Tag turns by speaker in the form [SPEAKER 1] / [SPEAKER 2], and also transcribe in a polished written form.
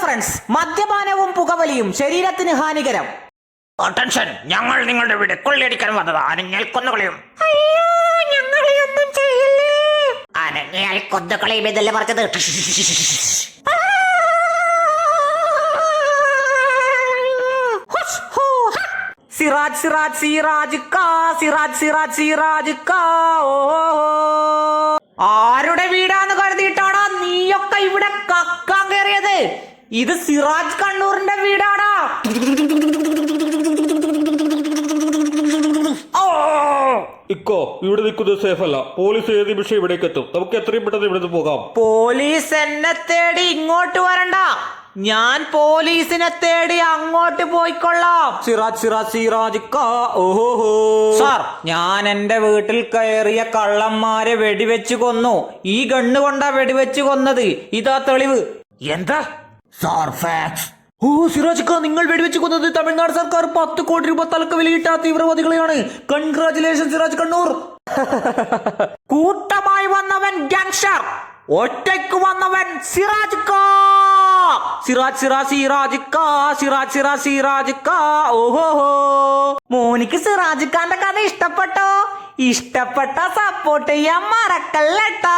[SPEAKER 1] Friends, മദ്യപാനവും പുകവലിയും ശരീരത്തിന് ഹാനികരം.
[SPEAKER 2] Attention, ഞങ്ങൾ നിങ്ങളുടെ വീട് കൊള്ളയടിക്കാൻ വന്നതാ. അനങ്ങിയാൽ കൊന്നുകളയും.
[SPEAKER 3] അയ്യോ, ഞങ്ങളെയൊന്നും ചെയ്യല്ലേ.
[SPEAKER 2] അനങ്ങിയാൽ കൊന്നുകളയും എന്നല്ലേ പറഞ്ഞത്.
[SPEAKER 1] സിറാജ് സിറാജ് സിറാജ് കാ സിറാജ് സിറാജ് സിറാജ് കാ. ഓ, ആരുടെ വീടാന്ന് കരുതിയിട്ടാണോ നീയൊക്കെ ഇവിടെ കക്കാൻ കയറിയത്? ഇത് സിറാജ് കണ്ണൂറിന്റെ വീടാടാ.
[SPEAKER 4] ഇക്കോ, ഇവിടെ നിൽക്കുന്നത് സേഫ് അല്ല. പോലീസ് ഏത് നിമിഷം ഇവിടേക്ക് എത്തും. നമുക്ക് എത്രയും പെട്ടെന്ന് ഇവിടുന്ന് പോകാം.
[SPEAKER 1] പോലീസ് എന്നെ തേടി ഇങ്ങോട്ട് വരണ്ട, ഞാൻ പോലീസിനെ തേടി അങ്ങോട്ട് പോയിക്കൊള്ളാം. സിറാജ് സിറാജ് സിറാജ് കാ. ഓഹോ സാർ, ഞാൻ എന്റെ വീട്ടിൽ കയറിയ കള്ളന്മാരെ വെടിവെച്ച് കൊന്നു. ഈ ഗണ്ണ് കൊണ്ടാ വെടിവെച്ച് കൊന്നത്. ഇതാ തെളിവ്.
[SPEAKER 2] എന്താ സാർ? ഫാക്സ്.
[SPEAKER 1] ഓ സിറാജ് ഖാൻ, നിങ്ങൾ വെടിവെച്ച് കൊന്നത് തമിഴ്നാട് സർക്കാർ 10 കോടി രൂപ തലക്ക് വിലയിട്ട തീവ്രവാദികളെയാണ്. കൺഗ്രാറ്റുലേഷൻ സിറാജ് കണ്ണൂർ. കൂട്ടമായി വന്നവൻ ഗാങ്സ്റ്റർ, ഒറ്റയ്ക്ക് വന്നവൻ സിറാജ് ഖാ. സിറാജ് സിറാജ് സിറാജ് ഖാ സിറാജ് സിറാജ് സിറാജ് ഖാ. ഓഹോ, മോനിക്ക് സിറാജ് ഖാന്റെ കഥ ഇഷ്ടപ്പെട്ടോ? ഇഷ്ടപ്പെട്ട സപ്പോർട്ട് ചെയ്യാൻ മറക്കല്ലേട്ടാ.